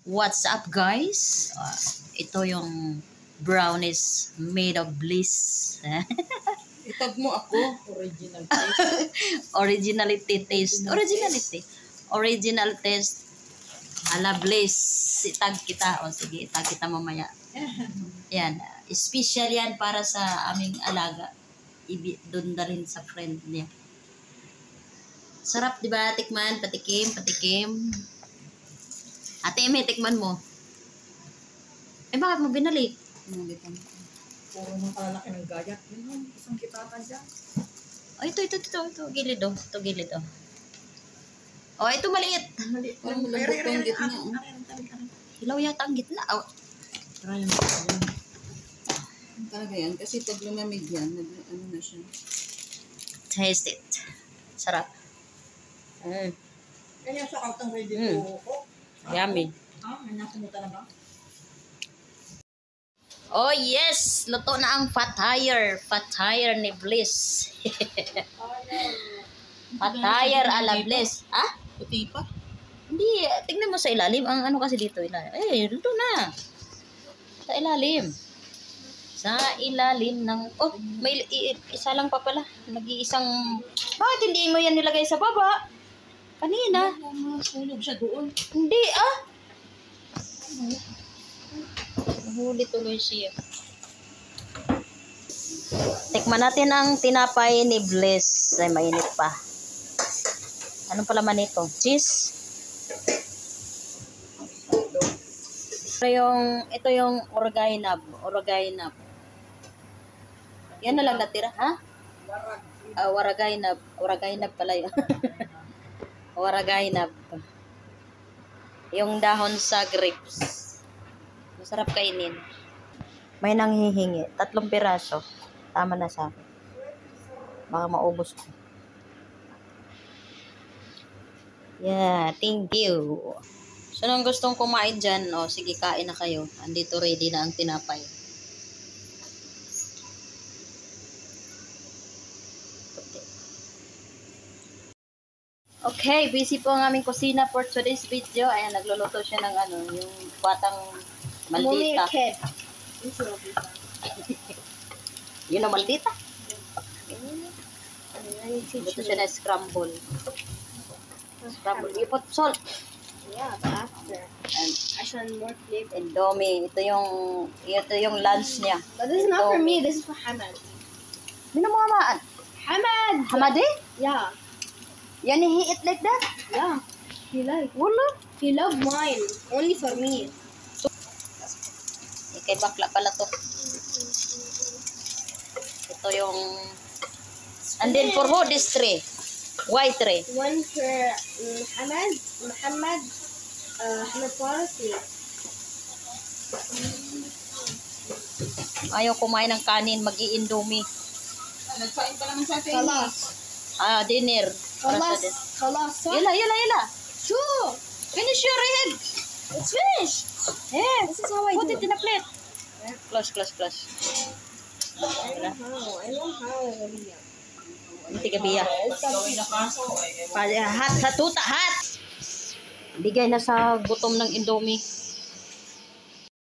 What's up guys? Ito yung brownies made of bliss. Itag mo ako, original taste. Originality taste. Original taste. Ala bliss. Itag kita. O sige, itag kita mamaya. Yan. Special yan para sa aming alaga. Doon na rin sa friend niya. Sarap diba? Tikman, patikim. Ate, may tikman mo. Eh, bakit mo binalik? Puro mga kalalaki ng gayat. Yun, isang kitatan dyan. Oh, ito. Gilid oh. Ito gilid oh. Oh, ito maliit. Maliit lang. Malambot ang gitna. Hilaw yata ang gitna. Oh. Try mo. Talaga yan. Kasi pag lumamig yan, ano na siya. Taste it. Sarap. Kanya sa kautang ready to cook. Yummy. May nakumuta na ba? Oh yes! Luto na ang fatire. Fatire ni Bliss. Fatire ala Bliss. Ah? Puti pa? Hindi. Tingnan mo sa ilalim. Ang ano kasi dito. Ilalim. Eh, luto na. Sa ilalim. Sa ilalim ng... Oh, may isa lang pa pala. Nag-iisang... Bakit hindi mo yan nilagay sa baba? Kanina. Sunog siya doon. Hindi ah. Huli tuloy siya. Tikman natin ang tinapay ni Bliss. Ay, mainit pa. Anong palaman nito? Cheese? Ito yung orgainab. Yan na lang natira, ha? Waragainab. Waragainab pala yun. Waragainab. Yung dahon sa grapes. Masarap kainin. May nanghihingi. 3 piraso. Tama na sa akin. Baka maubos ko. Yeah, thank you. So, nang gustong kumain dyan, sige, kain na kayo. Andito ready na ang tinapay. Okay, busy po ang aming kusina for today's video. Ayan, nagluluto siya ng yung batang maldita. Yun ang maldita. Luto siya na scramble. You put salt. Yeah, but after. And I should add more flavor. Indomie. Ito yung lunch niya. But this is not for me, this is for Hamad. Yun ang mga maan. Hamad! Hamadi? Yeah. Yan, he eat like that? Yeah. He like. Wala. He loved mine. Only for me. Kay bakla pala to. Ito yung... And then for who? This tray. White tray. One for Muhammad Farsi. Ayaw kumain ng kanin, mag-i-indomie. Nagsain pa naman sa atin. Khalas. Dinner. Para sa din. Khalas. Yala. Shoo! Finish your egg. It's finished. Yeah. This is how I Put do it in a plate. Close. I know how. Hindi ka biya. Gawin na kaso. Hat, sa tuta, hat! Bigay na sa gutom ng Indomie.